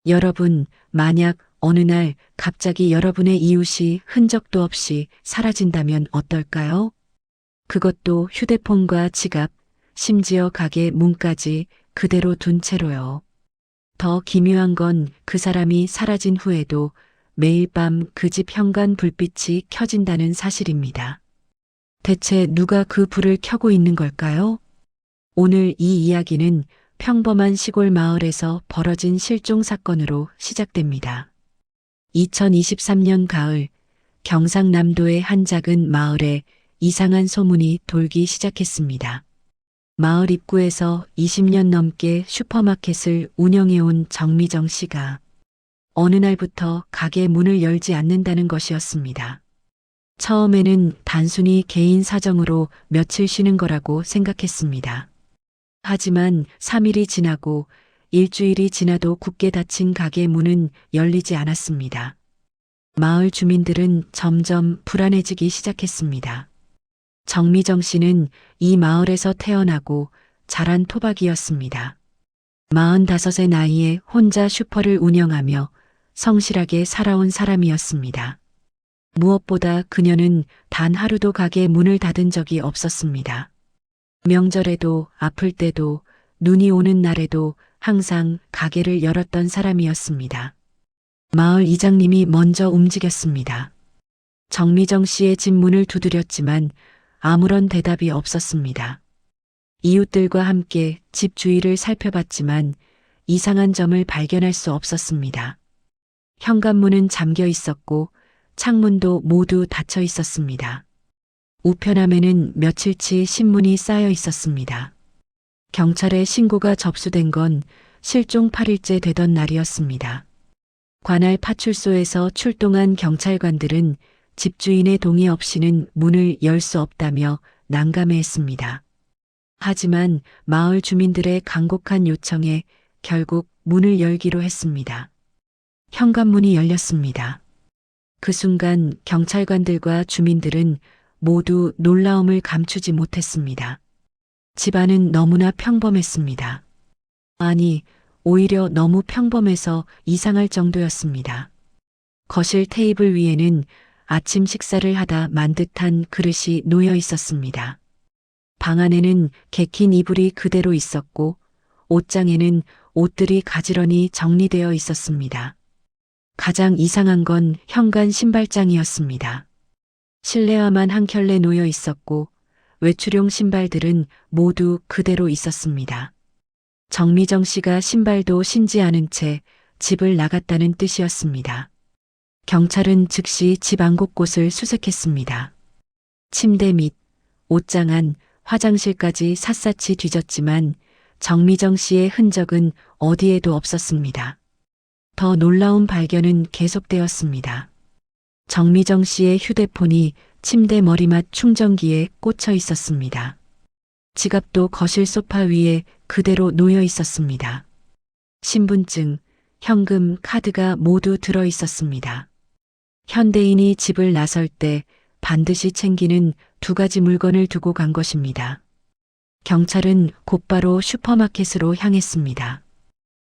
여러분, 만약 어느 날 갑자기 여러분의 이웃이 흔적도 없이 사라진다면 어떨까요? 그것도 휴대폰과 지갑, 심지어 가게 문까지 그대로 둔 채로요. 더 기묘한 건 그 사람이 사라진 후에도 매일 밤 그 집 현관 불빛이 켜진다는 사실입니다. 대체 누가 그 불을 켜고 있는 걸까요? 오늘 이 이야기는 평범한 시골 마을에서 벌어진 실종 사건으로 시작됩니다. 2023년 가을, 경상남도의 한 작은 마을에 이상한 소문이 돌기 시작했습니다. 마을 입구에서 20년 넘게 슈퍼마켓을 운영해온 정미정 씨가 어느 날부터 가게 문을 열지 않는다는 것이었습니다. 처음에는 단순히 개인 사정으로 며칠 쉬는 거라고 생각했습니다. 하지만 3일이 지나고 일주일이 지나도 굳게 닫힌 가게 문은 열리지 않았습니다. 마을 주민들은 점점 불안해지기 시작했습니다. 정미정 씨는 이 마을에서 태어나고 자란 토박이였습니다. 45의 나이에 혼자 슈퍼를 운영하며 성실하게 살아온 사람이었습니다. 무엇보다 그녀는 단 하루도 가게 문을 닫은 적이 없었습니다. 명절에도 아플 때도 눈이 오는 날에도 항상 가게를 열었던 사람이었습니다. 마을 이장님이 먼저 움직였습니다. 정미정 씨의 집 문을 두드렸지만 아무런 대답이 없었습니다. 이웃들과 함께 집 주위를 살펴봤지만 이상한 점을 발견할 수 없었습니다. 현관문은 잠겨 있었고 창문도 모두 닫혀 있었습니다. 우편함에는 며칠치 신문이 쌓여 있었습니다. 경찰에 신고가 접수된 건 실종 8일째 되던 날이었습니다. 관할 파출소에서 출동한 경찰관들은 집주인의 동의 없이는 문을 열 수 없다며 난감해했습니다. 하지만 마을 주민들의 간곡한 요청에 결국 문을 열기로 했습니다. 현관문이 열렸습니다. 그 순간 경찰관들과 주민들은 모두 놀라움을 감추지 못했습니다. 집안은 너무나 평범했습니다. 아니, 오히려 너무 평범해서 이상할 정도였습니다. 거실 테이블 위에는 아침 식사를 하다 만 듯한 그릇이 놓여 있었습니다. 방 안에는 개킨 이불이 그대로 있었고 옷장에는 옷들이 가지런히 정리되어 있었습니다. 가장 이상한 건 현관 신발장이었습니다. 실내화만 한 켤레 놓여 있었고 외출용 신발들은 모두 그대로 있었습니다. 정미정 씨가 신발도 신지 않은 채 집을 나갔다는 뜻이었습니다. 경찰은 즉시 집 안 곳곳을 수색했습니다. 침대 밑, 옷장 안, 화장실까지 샅샅이 뒤졌지만 정미정 씨의 흔적은 어디에도 없었습니다. 더 놀라운 발견은 계속되었습니다. 정미정 씨의 휴대폰이 침대 머리맡 충전기에 꽂혀 있었습니다. 지갑도 거실 소파 위에 그대로 놓여 있었습니다. 신분증, 현금, 카드가 모두 들어 있었습니다. 현대인이 집을 나설 때 반드시 챙기는 두 가지 물건을 두고 간 것입니다. 경찰은 곧바로 슈퍼마켓으로 향했습니다.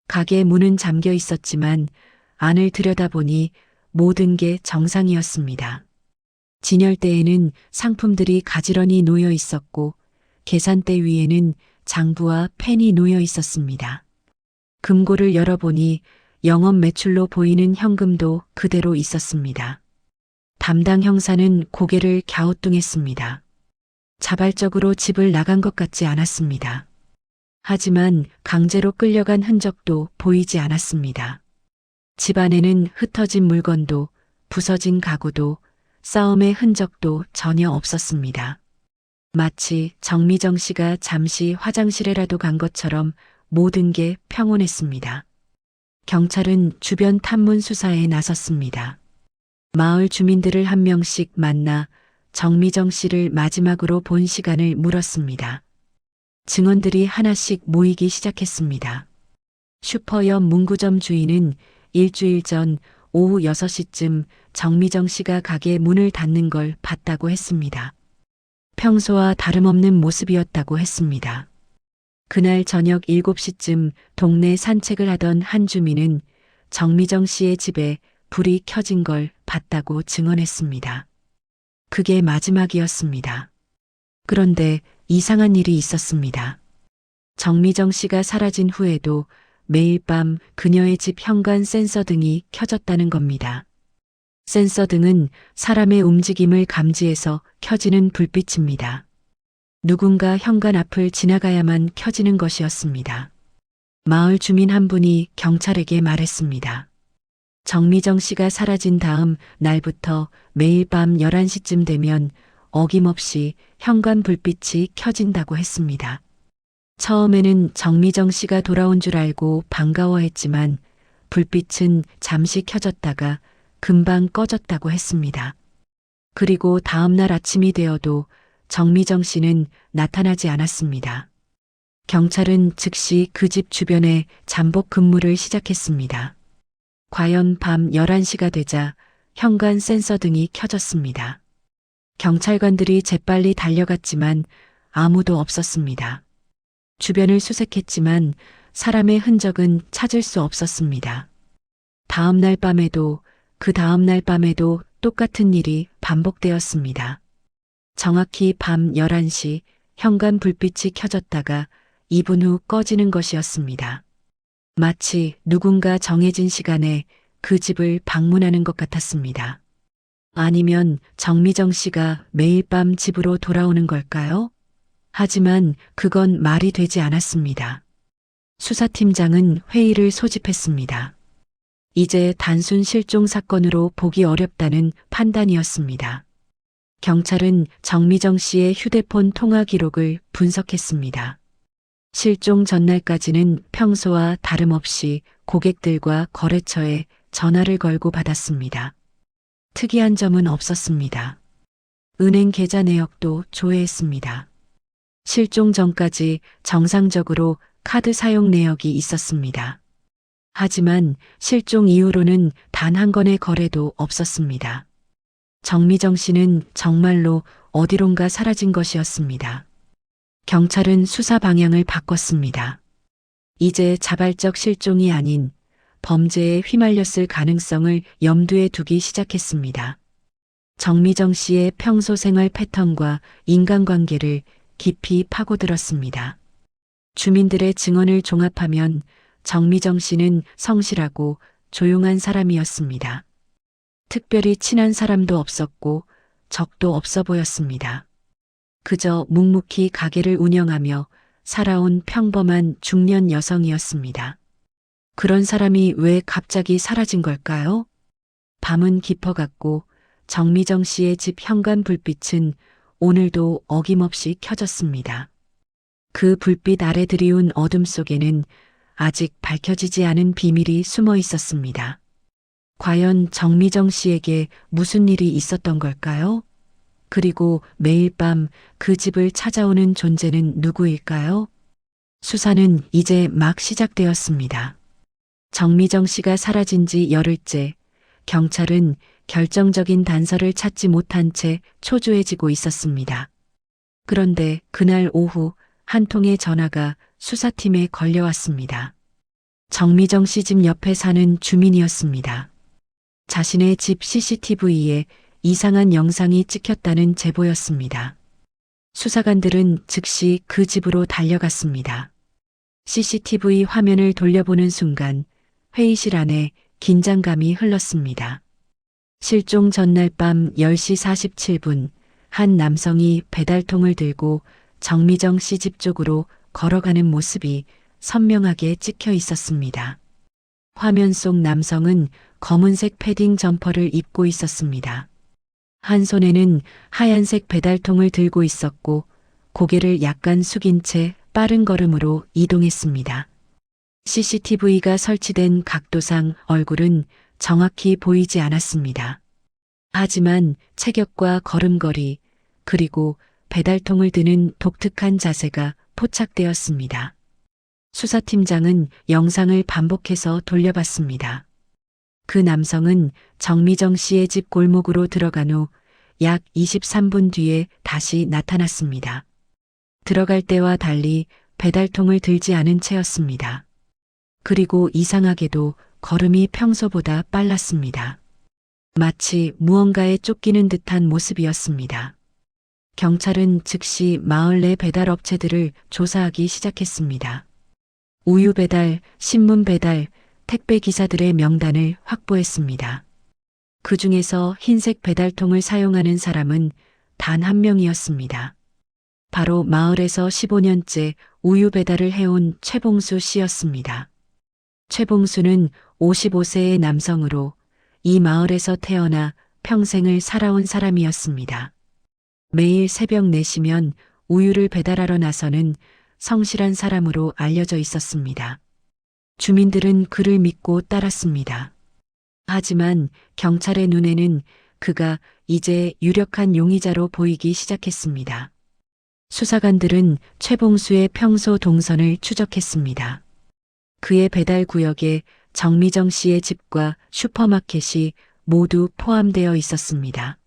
가게 문은 잠겨 있었지만 안을 들여다보니 모든 게 정상이었습니다. 진열대에는 상품들이 가지런히 놓여 있었고 계산대 위에는 장부와 펜이 놓여 있었습니다. 금고를 열어보니 영업 매출로 보이는 현금도 그대로 있었습니다. 담당 형사는 고개를 갸우뚱했습니다. 자발적으로 집을 나간 것 같지 않았습니다. 하지만 강제로 끌려간 흔적도 보이지 않았습니다. 집안에는 흩어진 물건도 부서진 가구도 싸움의 흔적도 전혀 없었습니다. 마치 정미정 씨가 잠시 화장실에라도 간 것처럼 모든 게 평온했습니다. 경찰은 주변 탐문 수사에 나섰습니다. 마을 주민들을 한 명씩 만나 정미정 씨를 마지막으로 본 시간을 물었습니다. 증언들이 하나씩 모이기 시작했습니다. 슈퍼 옆 문구점 주인은 일주일 전 오후 6시쯤 정미정 씨가 가게 문을 닫는 걸 봤다고 했습니다. 평소와 다름없는 모습이었다고 했습니다. 그날 저녁 7시쯤 동네 산책을 하던 한 주민은 정미정 씨의 집에 불이 켜진 걸 봤다고 증언했습니다. 그게 마지막이었습니다. 그런데 이상한 일이 있었습니다. 정미정 씨가 사라진 후에도 매일 밤 그녀의 집 현관 센서 등이 켜졌다는 겁니다. 센서 등은 사람의 움직임을 감지해서 켜지는 불빛입니다. 누군가 현관 앞을 지나가야만 켜지는 것이었습니다. 마을 주민 한 분이 경찰에게 말했습니다. 정미정 씨가 사라진 다음 날부터 매일 밤 11시쯤 되면 어김없이 현관 불빛이 켜진다고 했습니다. 처음에는 정미정 씨가 돌아온 줄 알고 반가워했지만 불빛은 잠시 켜졌다가 금방 꺼졌다고 했습니다. 그리고 다음날 아침이 되어도 정미정 씨는 나타나지 않았습니다. 경찰은 즉시 그 집 주변에 잠복 근무를 시작했습니다. 과연 밤 11시가 되자 현관 센서 등이 켜졌습니다. 경찰관들이 재빨리 달려갔지만 아무도 없었습니다. 주변을 수색했지만 사람의 흔적은 찾을 수 없었습니다. 다음 날 밤에도 그 다음 날 밤에도 똑같은 일이 반복되었습니다. 정확히 밤 11시 현관 불빛이 켜졌다가 2분 후 꺼지는 것이었습니다. 마치 누군가 정해진 시간에 그 집을 방문하는 것 같았습니다. 아니면 정미정 씨가 매일 밤 집으로 돌아오는 걸까요? 하지만 그건 말이 되지 않았습니다. 수사팀장은 회의를 소집했습니다. 이제 단순 실종 사건으로 보기 어렵다는 판단이었습니다. 경찰은 정미정 씨의 휴대폰 통화 기록을 분석했습니다. 실종 전날까지는 평소와 다름없이 고객들과 거래처에 전화를 걸고 받았습니다. 특이한 점은 없었습니다. 은행 계좌 내역도 조회했습니다. 실종 전까지 정상적으로 카드 사용 내역이 있었습니다. 하지만 실종 이후로는 단 한 건의 거래도 없었습니다. 정미정 씨는 정말로 어디론가 사라진 것이었습니다. 경찰은 수사 방향을 바꿨습니다. 이제 자발적 실종이 아닌 범죄에 휘말렸을 가능성을 염두에 두기 시작했습니다. 정미정 씨의 평소 생활 패턴과 인간관계를 깊이 파고들었습니다. 주민들의 증언을 종합하면 정미정 씨는 성실하고 조용한 사람이었습니다. 특별히 친한 사람도 없었고 적도 없어 보였습니다. 그저 묵묵히 가게를 운영하며 살아온 평범한 중년 여성이었습니다. 그런 사람이 왜 갑자기 사라진 걸까요? 밤은 깊어갔고 정미정 씨의 집 현관 불빛은 오늘도 어김없이 켜졌습니다. 그 불빛 아래 드리운 어둠 속에는 아직 밝혀지지 않은 비밀이 숨어 있었습니다. 과연 정미정 씨에게 무슨 일이 있었던 걸까요? 그리고 매일 밤 그 집을 찾아오는 존재는 누구일까요? 수사는 이제 막 시작되었습니다. 정미정 씨가 사라진 지 열흘째, 경찰은 결정적인 단서를 찾지 못한 채 초조해지고 있었습니다. 그런데 그날 오후 한 통의 전화가 수사팀에 걸려왔습니다. 정미정 씨 집 옆에 사는 주민이었습니다. 자신의 집 CCTV에 이상한 영상이 찍혔다는 제보였습니다. 수사관들은 즉시 그 집으로 달려갔습니다. CCTV 화면을 돌려보는 순간 회의실 안에 긴장감이 흘렀습니다. 실종 전날 밤 10시 47분 한 남성이 배달통을 들고 정미정 씨 집 쪽으로 걸어가는 모습이 선명하게 찍혀 있었습니다. 화면 속 남성은 검은색 패딩 점퍼를 입고 있었습니다. 한 손에는 하얀색 배달통을 들고 있었고 고개를 약간 숙인 채 빠른 걸음으로 이동했습니다. CCTV가 설치된 각도상 얼굴은 정확히 보이지 않았습니다. 하지만 체격과 걸음걸이 그리고 배달통을 드는 독특한 자세가 포착되었습니다. 수사팀장은 영상을 반복해서 돌려봤습니다. 그 남성은 정미정 씨의 집 골목으로 들어간 후 약 23분 뒤에 다시 나타났습니다. 들어갈 때와 달리 배달통을 들지 않은 채였습니다. 그리고 이상하게도 걸음이 평소보다 빨랐습니다. 마치 무언가에 쫓기는 듯한 모습이었습니다. 경찰은 즉시 마을 내 배달업체들을 조사하기 시작했습니다. 우유 배달, 신문 배달, 택배 기사들의 명단을 확보했습니다. 그 중에서 흰색 배달통을 사용하는 사람은 단 한 명이었습니다. 바로 마을에서 15년째 우유 배달을 해온 최봉수 씨였습니다. 최봉수는 55세의 남성으로 이 마을에서 태어나 평생을 살아온 사람이었습니다. 매일 새벽 4시면 우유를 배달하러 나서는 성실한 사람으로 알려져 있었습니다. 주민들은 그를 믿고 따랐습니다. 하지만 경찰의 눈에는 그가 이제 유력한 용의자로 보이기 시작했습니다. 수사관들은 최봉수의 평소 동선을 추적했습니다. 그의 배달 구역에 정미정 씨의 집과 슈퍼마켓이 모두 포함되어 있었습니다.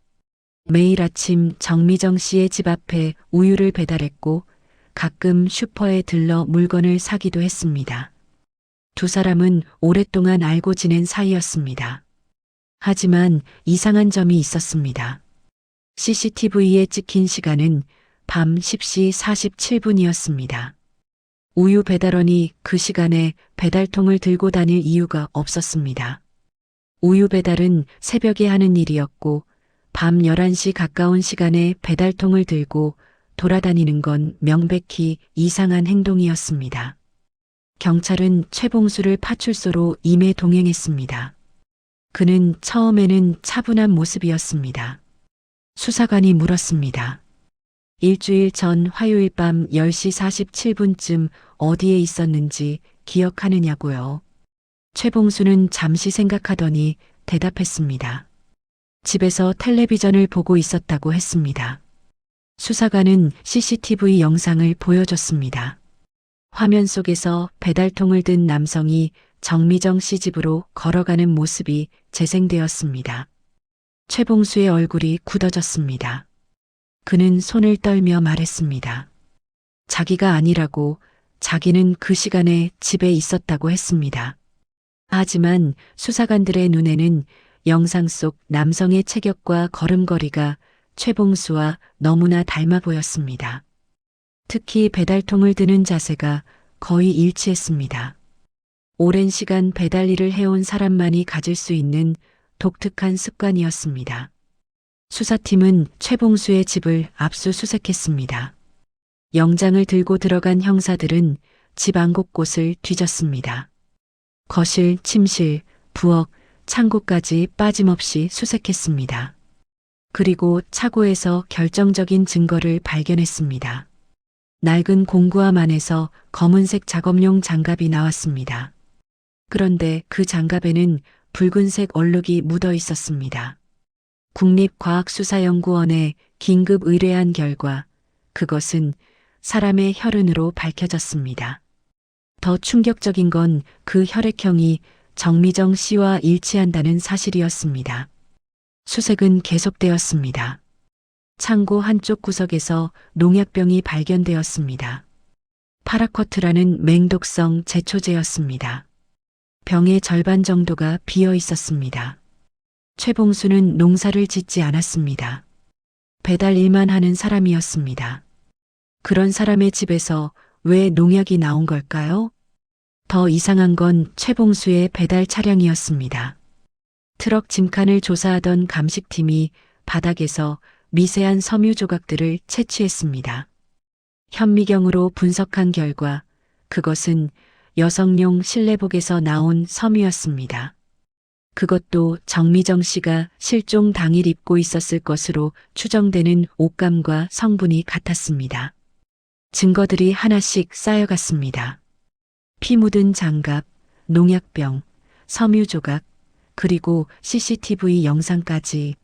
매일 아침 정미정 씨의 집 앞에 우유를 배달했고 가끔 슈퍼에 들러 물건을 사기도 했습니다. 두 사람은 오랫동안 알고 지낸 사이였습니다. 하지만 이상한 점이 있었습니다. CCTV에 찍힌 시간은 밤 10시 47분이었습니다. 우유 배달원이 그 시간에 배달통을 들고 다닐 이유가 없었습니다. 우유 배달은 새벽에 하는 일이었고 밤 11시 가까운 시간에 배달통을 들고 돌아다니는 건 명백히 이상한 행동이었습니다. 경찰은 최봉수를 파출소로 임해 동행했습니다. 그는 처음에는 차분한 모습이었습니다. 수사관이 물었습니다. 일주일 전 화요일 밤 10시 47분쯤 어디에 있었는지 기억하느냐고요. 최봉수는 잠시 생각하더니 대답했습니다. 집에서 텔레비전을 보고 있었다고 했습니다. 수사관은 CCTV 영상을 보여줬습니다. 화면 속에서 배달통을 든 남성이 정미정 씨 집으로 걸어가는 모습이 재생되었습니다. 최봉수의 얼굴이 굳어졌습니다. 그는 손을 떨며 말했습니다. 자기가 아니라고, 자기는 그 시간에 집에 있었다고 했습니다. 하지만 수사관들의 눈에는 영상 속 남성의 체격과 걸음걸이가 최봉수와 너무나 닮아 보였습니다. 특히 배달통을 드는 자세가 거의 일치했습니다. 오랜 시간 배달 일을 해온 사람만이 가질 수 있는 독특한 습관이었습니다. 수사팀은 최봉수의 집을 압수수색했습니다. 영장을 들고 들어간 형사들은 집 안 곳곳을 뒤졌습니다. 거실, 침실, 부엌, 창고까지 빠짐없이 수색했습니다. 그리고 차고에서 결정적인 증거를 발견했습니다. 낡은 공구함 안에서 검은색 작업용 장갑이 나왔습니다. 그런데 그 장갑에는 붉은색 얼룩이 묻어 있었습니다. 국립과학수사연구원에 긴급 의뢰한 결과 그것은 사람의 혈흔으로 밝혀졌습니다. 더 충격적인 건 그 혈액형이 정미정 씨와 일치한다는 사실이었습니다. 수색은 계속되었습니다. 창고 한쪽 구석에서 농약병이 발견되었습니다. 파라쿼트라는 맹독성 제초제였습니다. 병의 절반 정도가 비어 있었습니다. 최봉수는 농사를 짓지 않았습니다. 배달 일만 하는 사람이었습니다. 그런 사람의 집에서 왜 농약이 나온 걸까요? 더 이상한 건 최봉수의 배달 차량이었습니다. 트럭 짐칸을 조사하던 감식팀이 바닥에서 미세한 섬유 조각들을 채취했습니다. 현미경으로 분석한 결과 그것은 여성용 실내복에서 나온 섬유였습니다. 그것도 정미정 씨가 실종 당일 입고 있었을 것으로 추정되는 옷감과 성분이 같았습니다. 증거들이 하나씩 쌓여갔습니다. 피 묻은 장갑, 농약병, 섬유 조각, 그리고 CCTV 영상까지.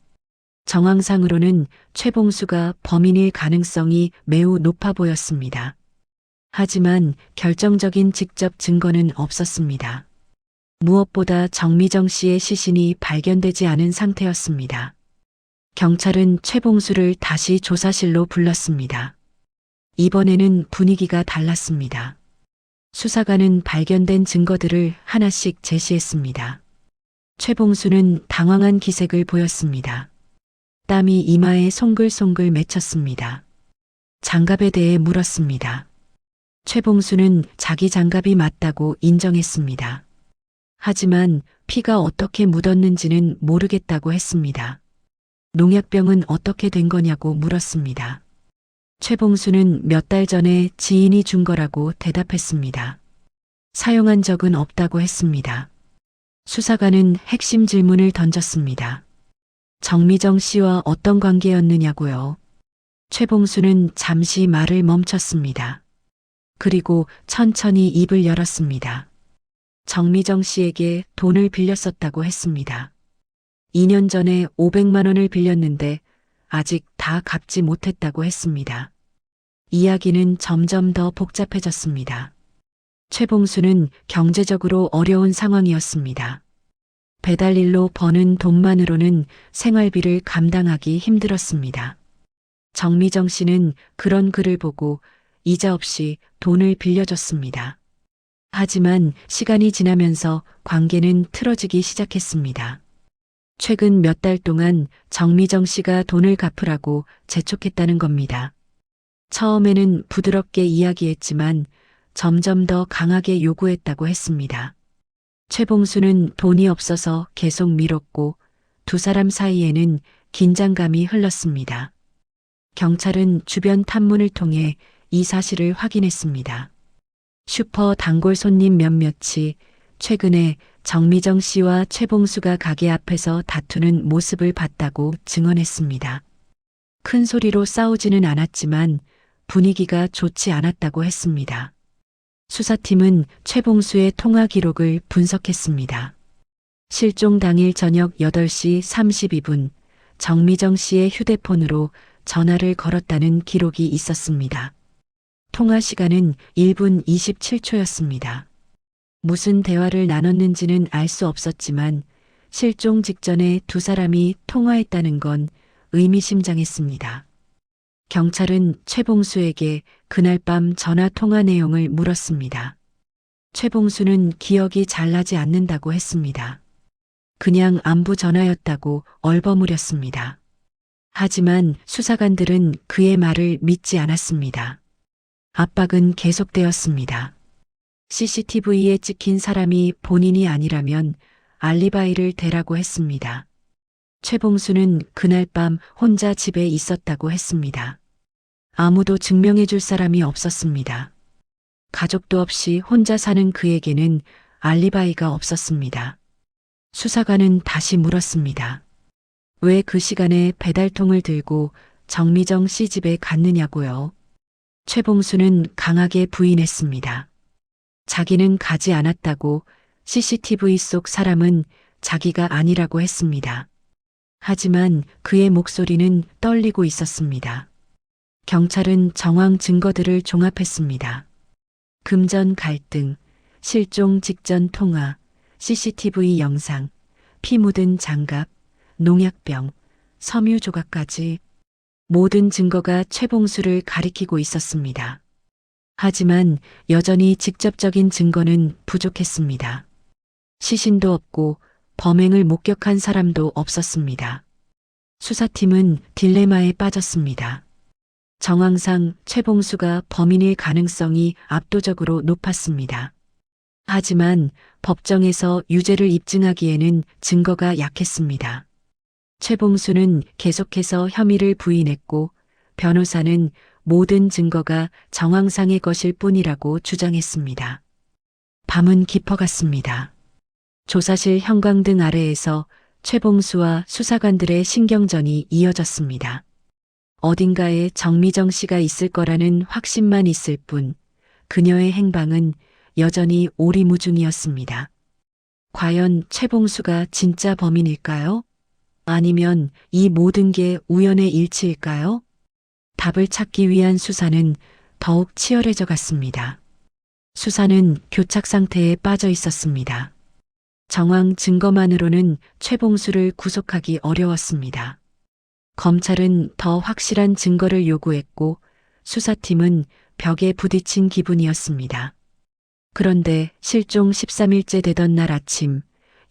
정황상으로는 최봉수가 범인일 가능성이 매우 높아 보였습니다. 하지만 결정적인 직접 증거는 없었습니다. 무엇보다 정미정 씨의 시신이 발견되지 않은 상태였습니다. 경찰은 최봉수를 다시 조사실로 불렀습니다. 이번에는 분위기가 달랐습니다. 수사관은 발견된 증거들을 하나씩 제시했습니다. 최봉수는 당황한 기색을 보였습니다. 땀이 이마에 송글송글 맺혔습니다. 장갑에 대해 물었습니다. 최봉수는 자기 장갑이 맞다고 인정했습니다. 하지만 피가 어떻게 묻었는지는 모르겠다고 했습니다. 농약병은 어떻게 된 거냐고 물었습니다. 최봉수는 몇 달 전에 지인이 준 거라고 대답했습니다. 사용한 적은 없다고 했습니다. 수사관은 핵심 질문을 던졌습니다. 정미정 씨와 어떤 관계였느냐고요. 최봉수는 잠시 말을 멈췄습니다. 그리고 천천히 입을 열었습니다. 정미정 씨에게 돈을 빌렸었다고 했습니다. 2년 전에 500만 원을 빌렸는데 아직 다 갚지 못했다고 했습니다. 이야기는 점점 더 복잡해졌습니다. 최봉수는 경제적으로 어려운 상황이었습니다. 배달일로 버는 돈만으로는 생활비를 감당하기 힘들었습니다. 정미정 씨는 그런 글을 보고 이자 없이 돈을 빌려줬습니다. 하지만 시간이 지나면서 관계는 틀어지기 시작했습니다. 최근 몇 달 동안 정미정 씨가 돈을 갚으라고 재촉했다는 겁니다. 처음에는 부드럽게 이야기했지만 점점 더 강하게 요구했다고 했습니다. 최봉수는 돈이 없어서 계속 미뤘고 두 사람 사이에는 긴장감이 흘렀습니다. 경찰은 주변 탐문을 통해 이 사실을 확인했습니다. 슈퍼 단골 손님 몇몇이 최근에 정미정 씨와 최봉수가 가게 앞에서 다투는 모습을 봤다고 증언했습니다. 큰 소리로 싸우지는 않았지만 분위기가 좋지 않았다고 했습니다. 수사팀은 최봉수의 통화 기록을 분석했습니다. 실종 당일 저녁 8시 32분 정미정 씨의 휴대폰으로 전화를 걸었다는 기록이 있었습니다. 통화 시간은 1분 27초였습니다. 무슨 대화를 나눴는지는 알 수 없었지만 실종 직전에 두 사람이 통화했다는 건 의미심장했습니다. 경찰은 최봉수에게 그날 밤 전화 통화 내용을 물었습니다. 최봉수는 기억이 잘 나지 않는다고 했습니다. 그냥 안부 전화였다고 얼버무렸습니다. 하지만 수사관들은 그의 말을 믿지 않았습니다. 압박은 계속되었습니다. CCTV에 찍힌 사람이 본인이 아니라면 알리바이를 대라고 했습니다. 최봉수는 그날 밤 혼자 집에 있었다고 했습니다. 아무도 증명해 줄 사람이 없었습니다. 가족도 없이 혼자 사는 그에게는 알리바이가 없었습니다. 수사관은 다시 물었습니다. 왜 그 시간에 배달통을 들고 정미정 씨 집에 갔느냐고요? 최봉수는 강하게 부인했습니다. 자기는 가지 않았다고 CCTV 속 사람은 자기가 아니라고 했습니다. 하지만 그의 목소리는 떨리고 있었습니다. 경찰은 정황 증거들을 종합했습니다. 금전 갈등, 실종 직전 통화, CCTV 영상, 피 묻은 장갑, 농약병, 섬유 조각까지 모든 증거가 최봉수를 가리키고 있었습니다. 하지만 여전히 직접적인 증거는 부족했습니다. 시신도 없고 범행을 목격한 사람도 없었습니다. 수사팀은 딜레마에 빠졌습니다. 정황상 최봉수가 범인일 가능성이 압도적으로 높았습니다. 하지만 법정에서 유죄를 입증하기에는 증거가 약했습니다. 최봉수는 계속해서 혐의를 부인했고 변호사는 모든 증거가 정황상의 것일 뿐이라고 주장했습니다. 밤은 깊어갔습니다. 조사실 형광등 아래에서 최봉수와 수사관들의 신경전이 이어졌습니다. 어딘가에 정미정 씨가 있을 거라는 확신만 있을 뿐 그녀의 행방은 여전히 오리무중이었습니다. 과연 최봉수가 진짜 범인일까요? 아니면 이 모든 게 우연의 일치일까요? 답을 찾기 위한 수사는 더욱 치열해져 갔습니다. 수사는 교착 상태에 빠져 있었습니다. 정황 증거만으로는 최봉수를 구속하기 어려웠습니다. 검찰은 더 확실한 증거를 요구했고 수사팀은 벽에 부딪힌 기분이었습니다. 그런데 실종 13일째 되던 날 아침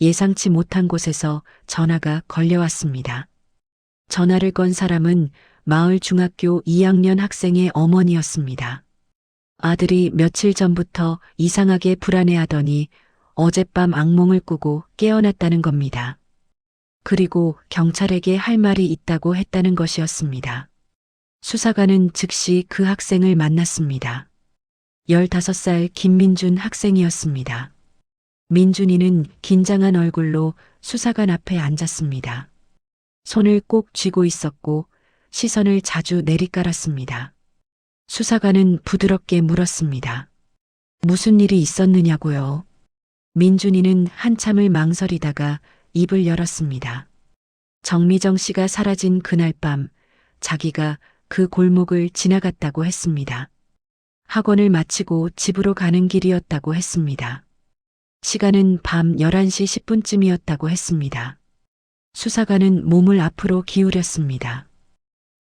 예상치 못한 곳에서 전화가 걸려왔습니다. 전화를 건 사람은 마을 중학교 2학년 학생의 어머니였습니다. 아들이 며칠 전부터 이상하게 불안해하더니 어젯밤 악몽을 꾸고 깨어났다는 겁니다. 그리고 경찰에게 할 말이 있다고 했다는 것이었습니다. 수사관은 즉시 그 학생을 만났습니다. 15살 김민준 학생이었습니다. 민준이는 긴장한 얼굴로 수사관 앞에 앉았습니다. 손을 꼭 쥐고 있었고 시선을 자주 내리깔았습니다. 수사관은 부드럽게 물었습니다. 무슨 일이 있었느냐고요? 민준이는 한참을 망설이다가 입을 열었습니다. 정미정 씨가 사라진 그날 밤 자기가 그 골목을 지나갔다고 했습니다. 학원을 마치고 집으로 가는 길이었다고 했습니다. 시간은 밤 11시 10분쯤이었다고 했습니다. 수사관은 몸을 앞으로 기울였습니다.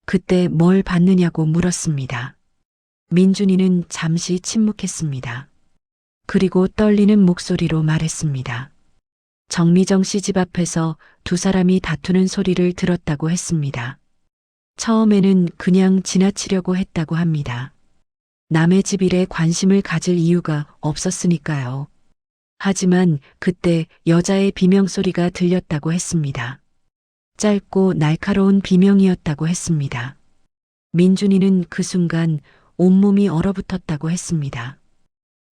그때 뭘 봤느냐고 물었습니다. 민준이는 잠시 침묵했습니다. 그리고 떨리는 목소리로 말했습니다. 정미정 씨 집 앞에서 두 사람이 다투는 소리를 들었다고 했습니다. 처음에는 그냥 지나치려고 했다고 합니다. 남의 집 일에 관심을 가질 이유가 없었으니까요. 하지만 그때 여자의 비명소리가 들렸다고 했습니다. 짧고 날카로운 비명이었다고 했습니다. 민준이는 그 순간 온몸이 얼어붙었다고 했습니다.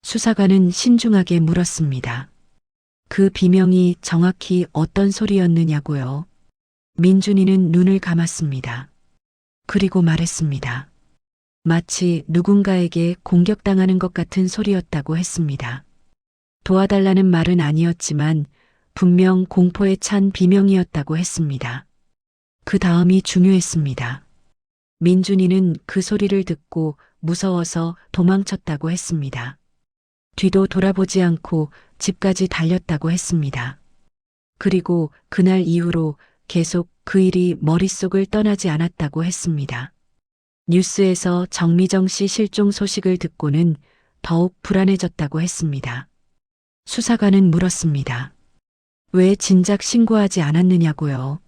수사관은 신중하게 물었습니다. 그 비명이 정확히 어떤 소리였느냐고요? 민준이는 눈을 감았습니다. 그리고 말했습니다. 마치 누군가에게 공격당하는 것 같은 소리였다고 했습니다. 도와달라는 말은 아니었지만 분명 공포에 찬 비명이었다고 했습니다. 그 다음이 중요했습니다. 민준이는 그 소리를 듣고 무서워서 도망쳤다고 했습니다. 뒤도 돌아보지 않고 집까지 달렸다고 했습니다. 그리고 그날 이후로 계속 그 일이 머릿속을 떠나지 않았다고 했습니다. 뉴스에서 정미정 씨 실종 소식을 듣고는 더욱 불안해졌다고 했습니다. 수사관은 물었습니다. 왜 진작 신고하지 않았느냐고요?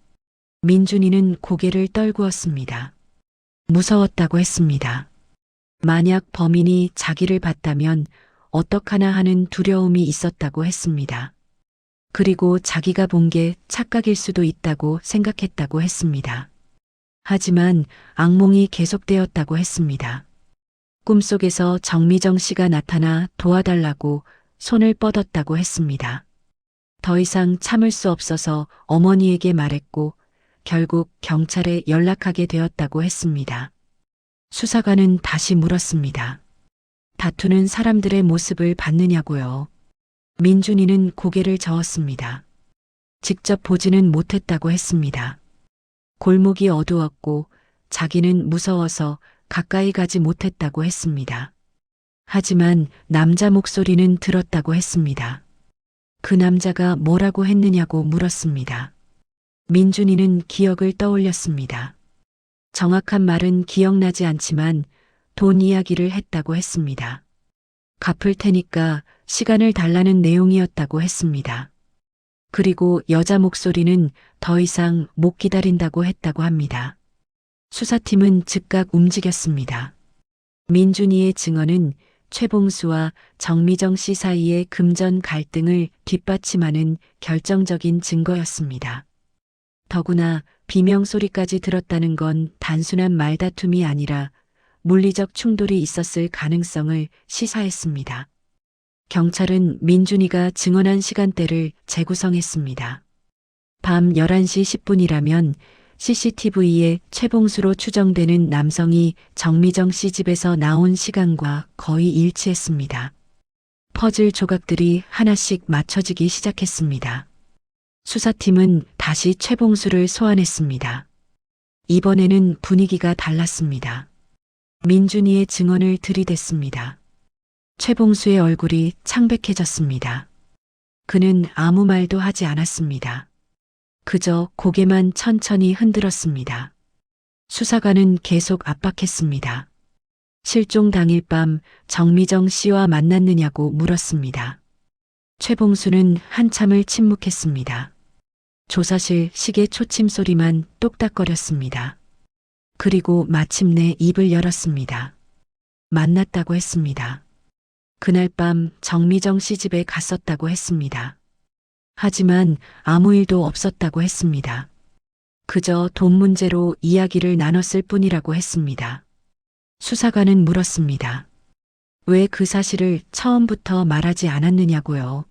민준이는 고개를 떨구었습니다. 무서웠다고 했습니다. 만약 범인이 자기를 봤다면 어떡하나 하는 두려움이 있었다고 했습니다. 그리고 자기가 본 게 착각일 수도 있다고 생각했다고 했습니다. 하지만 악몽이 계속되었다고 했습니다. 꿈속에서 정미정 씨가 나타나 도와달라고 손을 뻗었다고 했습니다. 더 이상 참을 수 없어서 어머니에게 말했고 결국 경찰에 연락하게 되었다고 했습니다. 수사관은 다시 물었습니다. 다투는 사람들의 모습을 봤느냐고요? 민준이는 고개를 저었습니다. 직접 보지는 못했다고 했습니다. 골목이 어두웠고 자기는 무서워서 가까이 가지 못했다고 했습니다. 하지만 남자 목소리는 들었다고 했습니다. 그 남자가 뭐라고 했느냐고 물었습니다. 민준이는 기억을 떠올렸습니다. 정확한 말은 기억나지 않지만 돈 이야기를 했다고 했습니다. 갚을 테니까 시간을 달라는 내용이었다고 했습니다. 그리고 여자 목소리는 더 이상 못 기다린다고 했다고 합니다. 수사팀은 즉각 움직였습니다. 민준이의 증언은 최봉수와 정미정 씨 사이의 금전 갈등을 뒷받침하는 결정적인 증거였습니다. 더구나 비명소리까지 들었다는 건 단순한 말다툼이 아니라 물리적 충돌이 있었을 가능성을 시사했습니다. 경찰은 민준이가 증언한 시간대를 재구성했습니다. 밤 11시 10분이라면 CCTV에 최봉수로 추정되는 남성이 정미정 씨 집에서 나온 시간과 거의 일치했습니다. 퍼즐 조각들이 하나씩 맞춰지기 시작했습니다. 수사팀은 다시 최봉수를 소환했습니다. 이번에는 분위기가 달랐습니다. 민준이의 증언을 들이댔습니다. 최봉수의 얼굴이 창백해졌습니다. 그는 아무 말도 하지 않았습니다. 그저 고개만 천천히 흔들었습니다. 수사관은 계속 압박했습니다. 실종 당일 밤 정미정 씨와 만났느냐고 물었습니다. 최봉수는 한참을 침묵했습니다. 조사실 시계 초침 소리만 똑딱거렸습니다. 그리고 마침내 입을 열었습니다. 만났다고 했습니다. 그날 밤 정미정 씨 집에 갔었다고 했습니다. 하지만 아무 일도 없었다고 했습니다. 그저 돈 문제로 이야기를 나눴을 뿐이라고 했습니다. 수사관은 물었습니다. 왜 그 사실을 처음부터 말하지 않았느냐고요.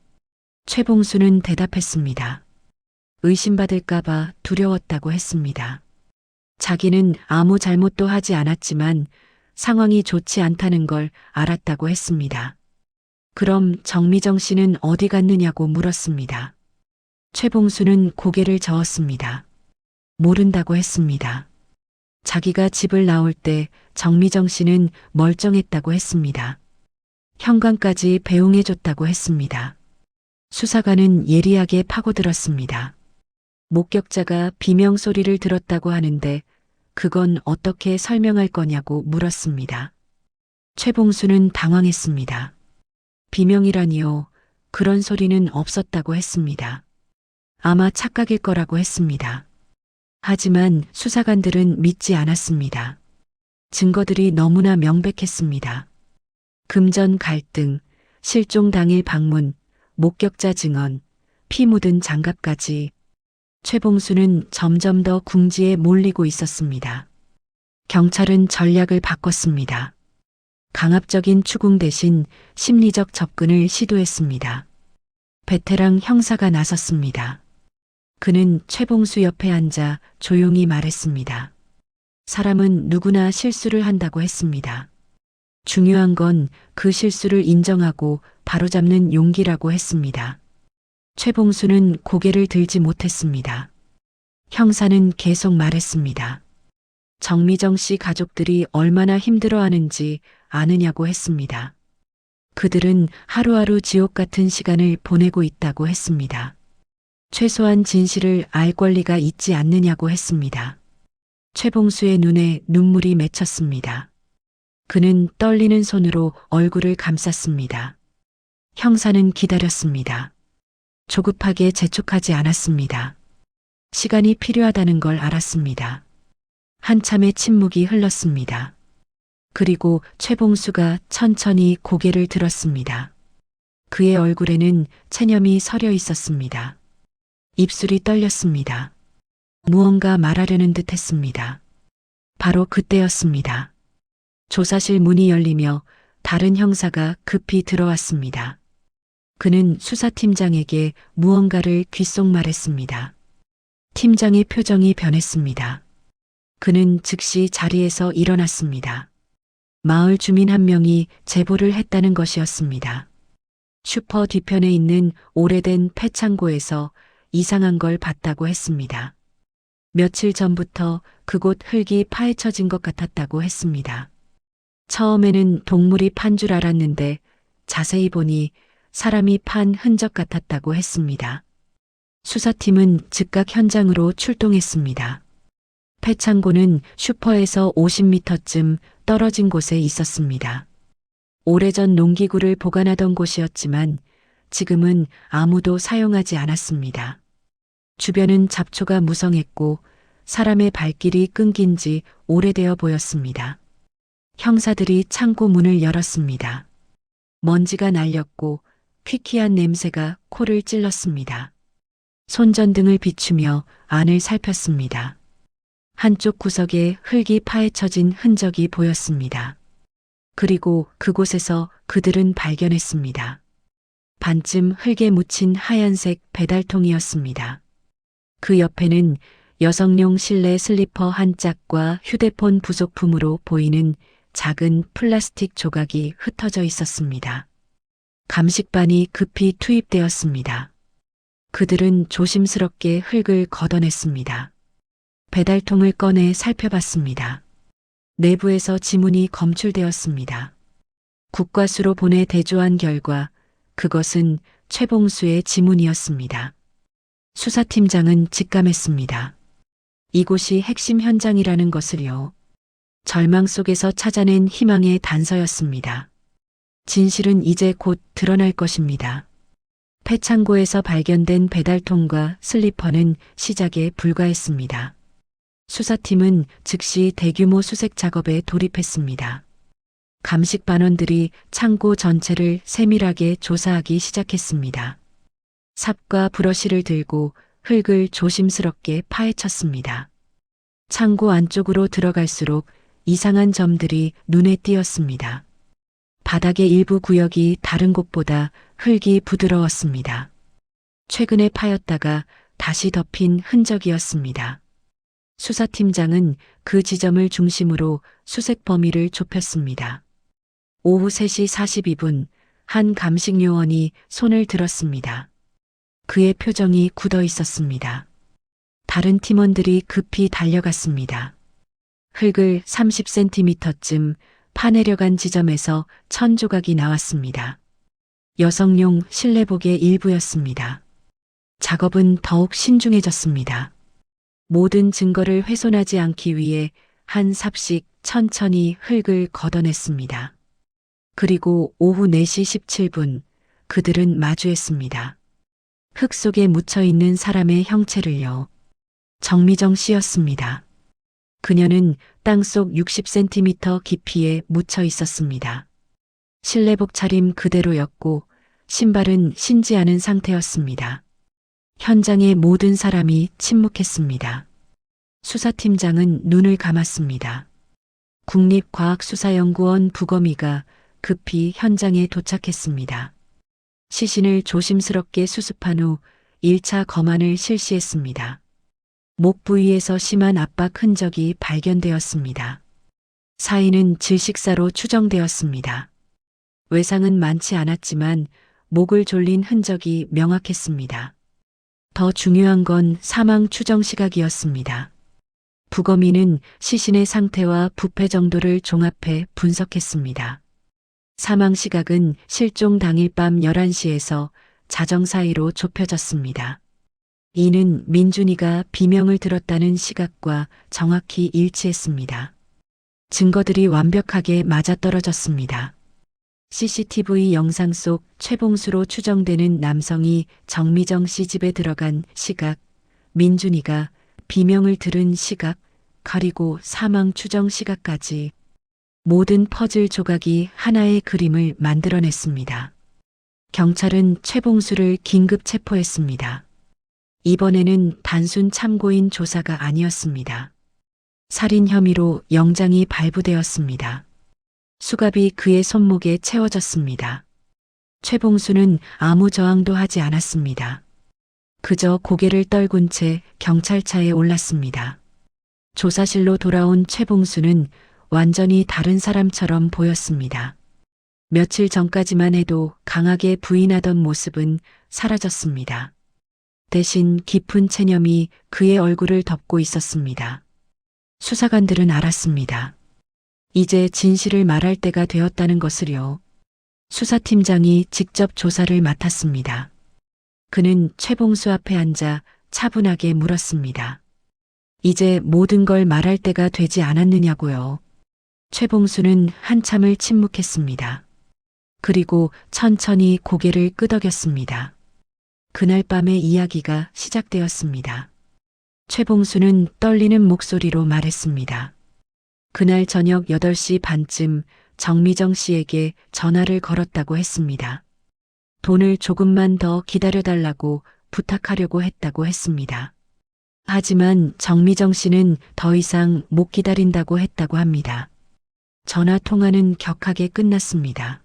최봉수는 대답했습니다. 의심받을까봐 두려웠다고 했습니다. 자기는 아무 잘못도 하지 않았지만 상황이 좋지 않다는 걸 알았다고 했습니다. 그럼 정미정 씨는 어디 갔느냐고 물었습니다. 최봉수는 고개를 저었습니다. 모른다고 했습니다. 자기가 집을 나올 때 정미정 씨는 멀쩡했다고 했습니다. 현관까지 배웅해줬다고 했습니다. 수사관은 예리하게 파고들었습니다. 목격자가 비명 소리를 들었다고 하는데 그건 어떻게 설명할 거냐고 물었습니다. 최봉수는 당황했습니다. 비명이라니요. 그런 소리는 없었다고 했습니다. 아마 착각일 거라고 했습니다. 하지만 수사관들은 믿지 않았습니다. 증거들이 너무나 명백했습니다. 금전 갈등, 실종 당일 방문, 목격자 증언, 피 묻은 장갑까지. 최봉수는 점점 더 궁지에 몰리고 있었습니다. 경찰은 전략을 바꿨습니다. 강압적인 추궁 대신 심리적 접근을 시도했습니다. 베테랑 형사가 나섰습니다. 그는 최봉수 옆에 앉아 조용히 말했습니다. 사람은 누구나 실수를 한다고 했습니다. 중요한 건 그 실수를 인정하고 바로잡는 용기라고 했습니다. 최봉수는 고개를 들지 못했습니다. 형사는 계속 말했습니다. 정미정 씨 가족들이 얼마나 힘들어하는지 아느냐고 했습니다. 그들은 하루하루 지옥 같은 시간을 보내고 있다고 했습니다. 최소한 진실을 알 권리가 있지 않느냐고 했습니다. 최봉수의 눈에 눈물이 맺혔습니다. 그는 떨리는 손으로 얼굴을 감쌌습니다. 형사는 기다렸습니다. 조급하게 재촉하지 않았습니다. 시간이 필요하다는 걸 알았습니다. 한참의 침묵이 흘렀습니다. 그리고 최봉수가 천천히 고개를 들었습니다. 그의 얼굴에는 체념이 서려 있었습니다. 입술이 떨렸습니다. 무언가 말하려는 듯 했습니다. 바로 그때였습니다. 조사실 문이 열리며 다른 형사가 급히 들어왔습니다. 그는 수사팀장에게 무언가를 귓속말했습니다. 팀장의 표정이 변했습니다. 그는 즉시 자리에서 일어났습니다. 마을 주민 한 명이 제보를 했다는 것이었습니다. 슈퍼 뒤편에 있는 오래된 폐창고에서 이상한 걸 봤다고 했습니다. 며칠 전부터 그곳 흙이 파헤쳐진 것 같았다고 했습니다. 처음에는 동물이 판 줄 알았는데 자세히 보니 사람이 판 흔적 같았다고 했습니다. 수사팀은 즉각 현장으로 출동했습니다. 폐창고는 슈퍼에서 50m쯤 떨어진 곳에 있었습니다. 오래전 농기구를 보관하던 곳이었지만 지금은 아무도 사용하지 않았습니다. 주변은 잡초가 무성했고 사람의 발길이 끊긴 지 오래되어 보였습니다. 형사들이 창고 문을 열었습니다. 먼지가 날렸고 퀴퀴한 냄새가 코를 찔렀습니다. 손전등을 비추며 안을 살폈습니다. 한쪽 구석에 흙이 파헤쳐진 흔적이 보였습니다. 그리고 그곳에서 그들은 발견했습니다. 반쯤 흙에 묻힌 하얀색 배달통이었습니다. 그 옆에는 여성용 실내 슬리퍼 한 짝과 휴대폰 부속품으로 보이는 작은 플라스틱 조각이 흩어져 있었습니다. 감식반이 급히 투입되었습니다. 그들은 조심스럽게 흙을 걷어냈습니다. 배달통을 꺼내 살펴봤습니다. 내부에서 지문이 검출되었습니다. 국과수로 보내 대조한 결과 그것은 최봉수의 지문이었습니다. 수사팀장은 직감했습니다. 이곳이 핵심 현장이라는 것을요. 절망 속에서 찾아낸 희망의 단서였습니다. 진실은 이제 곧 드러날 것입니다. 폐창고에서 발견된 배달통과 슬리퍼는 시작에 불과했습니다. 수사팀은 즉시 대규모 수색 작업에 돌입했습니다. 감식 반원들이 창고 전체를 세밀하게 조사하기 시작했습니다. 삽과 브러쉬를 들고 흙을 조심스럽게 파헤쳤습니다. 창고 안쪽으로 들어갈수록 이상한 점들이 눈에 띄었습니다. 바닥의 일부 구역이 다른 곳보다 흙이 부드러웠습니다. 최근에 파였다가 다시 덮인 흔적이었습니다. 수사팀장은 그 지점을 중심으로 수색 범위를 좁혔습니다. 오후 3시 42분 한 감식 요원이 손을 들었습니다. 그의 표정이 굳어 있었습니다. 다른 팀원들이 급히 달려갔습니다. 흙을 30cm쯤 파내려간 지점에서 1000조각이 나왔습니다. 여성용 실내복의 일부였습니다. 작업은 더욱 신중해졌습니다. 모든 증거를 훼손하지 않기 위해 한 삽씩 천천히 흙을 걷어냈습니다. 그리고 오후 4시 17분 그들은 마주했습니다. 흙 속에 묻혀있는 사람의 형체를요. 정미정 씨였습니다. 그녀는 땅속 60cm 깊이에 묻혀 있었습니다. 실내복 차림 그대로였고 신발은 신지 않은 상태였습니다. 현장의 모든 사람이 침묵했습니다. 수사팀장은 눈을 감았습니다. 국립과학수사연구원 부검의가 급히 현장에 도착했습니다. 시신을 조심스럽게 수습한 후 1차 검안을 실시했습니다. 목 부위에서 심한 압박 흔적이 발견되었습니다. 사인은 질식사로 추정되었습니다. 외상은 많지 않았지만 목을 졸린 흔적이 명확했습니다. 더 중요한 건 사망 추정 시각이었습니다. 부검의는 시신의 상태와 부패 정도를 종합해 분석했습니다. 사망 시각은 실종 당일 밤 11시에서 자정 사이로 좁혀졌습니다. 이는 민준이가 비명을 들었다는 시각과 정확히 일치했습니다. 증거들이 완벽하게 맞아떨어졌습니다. CCTV 영상 속 최봉수로 추정되는 남성이 정미정 씨 집에 들어간 시각, 민준이가 비명을 들은 시각, 그리고 사망 추정 시각까지 모든 퍼즐 조각이 하나의 그림을 만들어냈습니다. 경찰은 최봉수를 긴급 체포했습니다. 이번에는 단순 참고인 조사가 아니었습니다. 살인 혐의로 영장이 발부되었습니다. 수갑이 그의 손목에 채워졌습니다. 최봉수는 아무 저항도 하지 않았습니다. 그저 고개를 떨군 채 경찰차에 올랐습니다. 조사실로 돌아온 최봉수는 완전히 다른 사람처럼 보였습니다. 며칠 전까지만 해도 강하게 부인하던 모습은 사라졌습니다. 대신 깊은 체념이 그의 얼굴을 덮고 있었습니다. 수사관들은 알았습니다. 이제 진실을 말할 때가 되었다는 것을요. 수사팀장이 직접 조사를 맡았습니다. 그는 최봉수 앞에 앉아 차분하게 물었습니다. 이제 모든 걸 말할 때가 되지 않았느냐고요. 최봉수는 한참을 침묵했습니다. 그리고 천천히 고개를 끄덕였습니다. 그날 밤의 이야기가 시작되었습니다. 최봉수는 떨리는 목소리로 말했습니다. 그날 저녁 8시 반쯤 정미정 씨에게 전화를 걸었다고 했습니다. 돈을 조금만 더 기다려달라고 부탁하려고 했다고 했습니다. 하지만 정미정 씨는 더 이상 못 기다린다고 했다고 합니다. 전화 통화는 격하게 끝났습니다.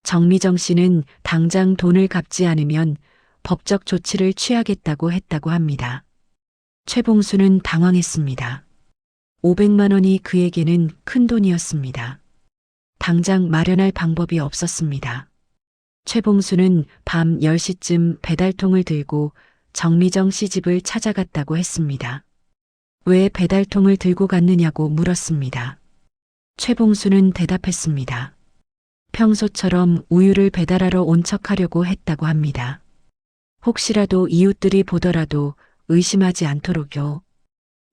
정미정 씨는 당장 돈을 갚지 않으면 법적 조치를 취하겠다고 했다고 합니다. 최봉수는 당황했습니다. 500만 원이 그에게는 큰 돈이었습니다. 당장 마련할 방법이 없었습니다. 최봉수는 밤 10시쯤 배달통을 들고 정미정 씨 집을 찾아갔다고 했습니다. 왜 배달통을 들고 갔느냐고 물었습니다. 최봉수는 대답했습니다. 평소처럼 우유를 배달하러 온 척하려고 했다고 합니다. 혹시라도 이웃들이 보더라도 의심하지 않도록요.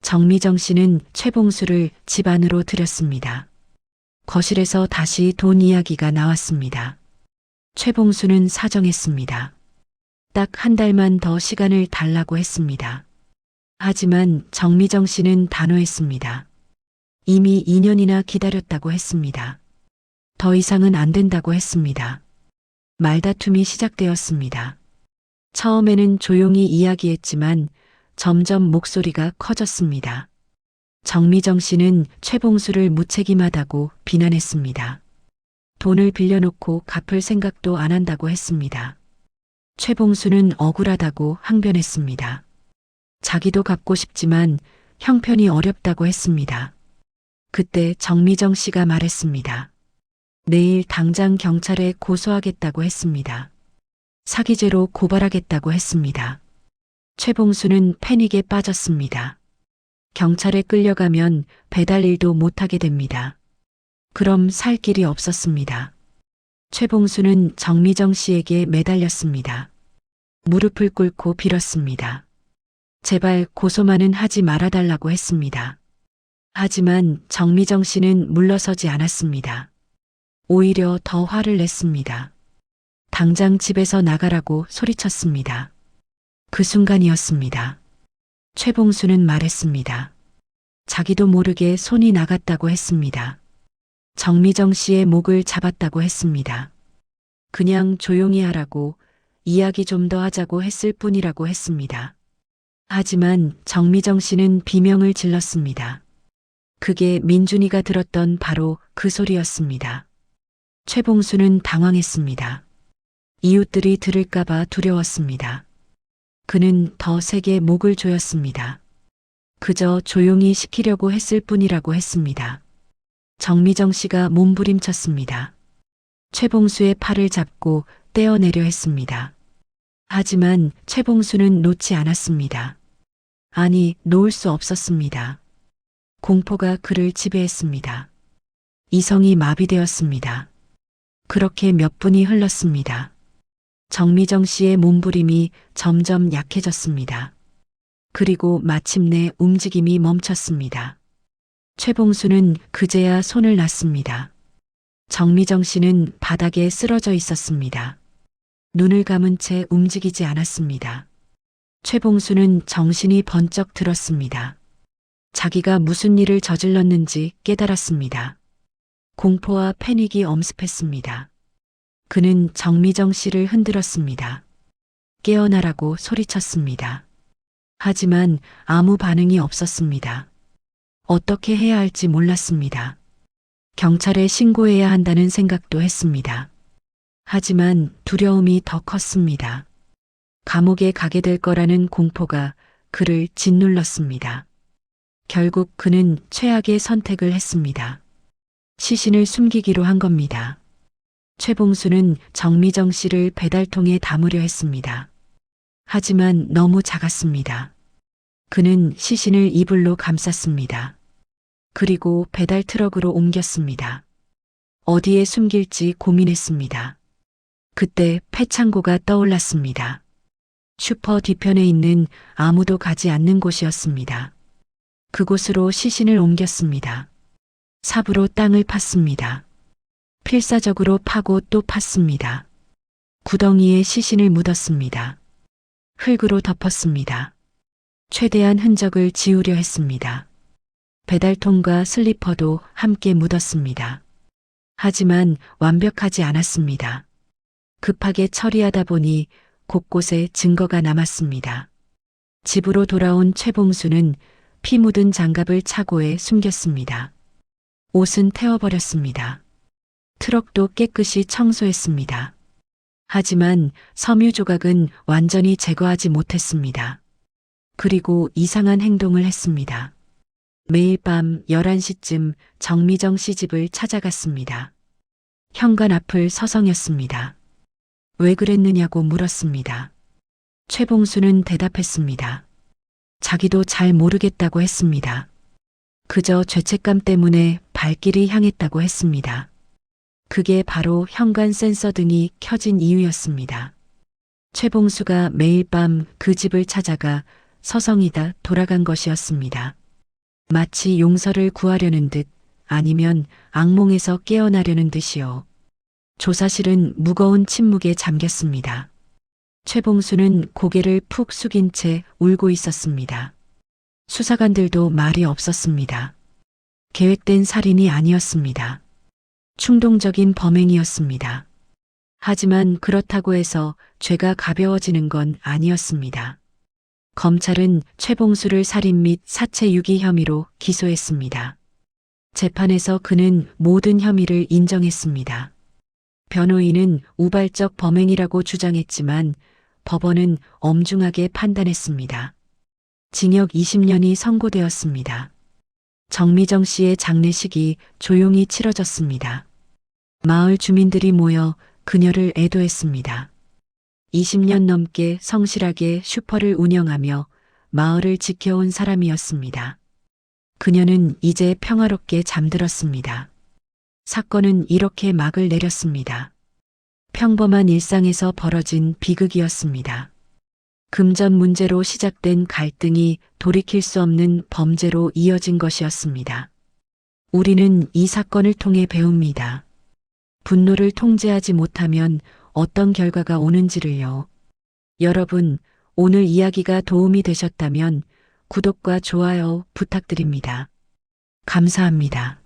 정미정 씨는 최봉수를 집 안으로 들였습니다. 거실에서 다시 돈 이야기가 나왔습니다. 최봉수는 사정했습니다. 딱 한 달만 더 시간을 달라고 했습니다. 하지만 정미정 씨는 단호했습니다. 이미 2년이나 기다렸다고 했습니다. 더 이상은 안 된다고 했습니다. 말다툼이 시작되었습니다. 처음에는 조용히 이야기했지만 점점 목소리가 커졌습니다. 정미정 씨는 최봉수를 무책임하다고 비난했습니다. 돈을 빌려놓고 갚을 생각도 안 한다고 했습니다. 최봉수는 억울하다고 항변했습니다. 자기도 갚고 싶지만 형편이 어렵다고 했습니다. 그때 정미정 씨가 말했습니다. 내일 당장 경찰에 고소하겠다고 했습니다. 사기죄로 고발하겠다고 했습니다. 최봉수는 패닉에 빠졌습니다. 경찰에 끌려가면 배달 일도 못하게 됩니다. 그럼 살 길이 없었습니다. 최봉수는 정미정 씨에게 매달렸습니다. 무릎을 꿇고 빌었습니다. 제발 고소만은 하지 말아달라고 했습니다. 하지만 정미정 씨는 물러서지 않았습니다. 오히려 더 화를 냈습니다. 당장 집에서 나가라고 소리쳤습니다. 그 순간이었습니다. 최봉수는 말했습니다. 자기도 모르게 손이 나갔다고 했습니다. 정미정 씨의 목을 잡았다고 했습니다. 그냥 조용히 하라고, 이야기 좀 더 하자고 했을 뿐이라고 했습니다. 하지만 정미정 씨는 비명을 질렀습니다. 그게 민준이가 들었던 바로 그 소리였습니다. 최봉수는 당황했습니다. 이웃들이 들을까봐 두려웠습니다. 그는 더 세게 목을 조였습니다. 그저 조용히 시키려고 했을 뿐이라고 했습니다. 정미정 씨가 몸부림쳤습니다. 최봉수의 팔을 잡고 떼어내려 했습니다. 하지만 최봉수는 놓지 않았습니다. 아니, 놓을 수 없었습니다. 공포가 그를 지배했습니다. 이성이 마비되었습니다. 그렇게 몇 분이 흘렀습니다. 정미정 씨의 몸부림이 점점 약해졌습니다. 그리고 마침내 움직임이 멈췄습니다. 최봉수는 그제야 손을 놨습니다. 정미정 씨는 바닥에 쓰러져 있었습니다. 눈을 감은 채 움직이지 않았습니다. 최봉수는 정신이 번쩍 들었습니다. 자기가 무슨 일을 저질렀는지 깨달았습니다. 공포와 패닉이 엄습했습니다. 그는 정미정 씨를 흔들었습니다. 깨어나라고 소리쳤습니다. 하지만 아무 반응이 없었습니다. 어떻게 해야 할지 몰랐습니다. 경찰에 신고해야 한다는 생각도 했습니다. 하지만 두려움이 더 컸습니다. 감옥에 가게 될 거라는 공포가 그를 짓눌렀습니다. 결국 그는 최악의 선택을 했습니다. 시신을 숨기기로 한 겁니다. 최봉수는 정미정 씨를 배달통에 담으려 했습니다. 하지만 너무 작았습니다. 그는 시신을 이불로 감쌌습니다. 그리고 배달 트럭으로 옮겼습니다. 어디에 숨길지 고민했습니다. 그때 폐창고가 떠올랐습니다. 슈퍼 뒤편에 있는 아무도 가지 않는 곳이었습니다. 그곳으로 시신을 옮겼습니다. 삽으로 땅을 팠습니다. 필사적으로 파고 또 팠습니다. 구덩이에 시신을 묻었습니다. 흙으로 덮었습니다. 최대한 흔적을 지우려 했습니다. 배달통과 슬리퍼도 함께 묻었습니다. 하지만 완벽하지 않았습니다. 급하게 처리하다 보니 곳곳에 증거가 남았습니다. 집으로 돌아온 최봉수는 피 묻은 장갑을 차고에 숨겼습니다. 옷은 태워버렸습니다. 트럭도 깨끗이 청소했습니다. 하지만 섬유 조각은 완전히 제거하지 못했습니다. 그리고 이상한 행동을 했습니다. 매일 밤 11시쯤 정미정 씨 집을 찾아갔습니다. 현관 앞을 서성였습니다. 왜 그랬느냐고 물었습니다. 최봉수는 대답했습니다. 자기도 잘 모르겠다고 했습니다. 그저 죄책감 때문에 발길이 향했다고 했습니다. 그게 바로 현관 센서 등이 켜진 이유였습니다. 최봉수가 매일 밤 그 집을 찾아가 서성이다 돌아간 것이었습니다. 마치 용서를 구하려는 듯 아니면 악몽에서 깨어나려는 듯이요. 조사실은 무거운 침묵에 잠겼습니다. 최봉수는 고개를 푹 숙인 채 울고 있었습니다. 수사관들도 말이 없었습니다. 계획된 살인이 아니었습니다. 충동적인 범행이었습니다. 하지만 그렇다고 해서 죄가 가벼워지는 건 아니었습니다. 검찰은 최봉수를 살인 및 사체 유기 혐의로 기소했습니다. 재판에서 그는 모든 혐의를 인정했습니다. 변호인은 우발적 범행이라고 주장했지만 법원은 엄중하게 판단했습니다. 징역 20년이 선고되었습니다. 정미정 씨의 장례식이 조용히 치러졌습니다. 마을 주민들이 모여 그녀를 애도했습니다. 20년 넘게 성실하게 슈퍼를 운영하며 마을을 지켜온 사람이었습니다. 그녀는 이제 평화롭게 잠들었습니다. 사건은 이렇게 막을 내렸습니다. 평범한 일상에서 벌어진 비극이었습니다. 금전 문제로 시작된 갈등이 돌이킬 수 없는 범죄로 이어진 것이었습니다. 우리는 이 사건을 통해 배웁니다. 분노를 통제하지 못하면 어떤 결과가 오는지를요. 여러분, 오늘 이야기가 도움이 되셨다면 구독과 좋아요 부탁드립니다. 감사합니다.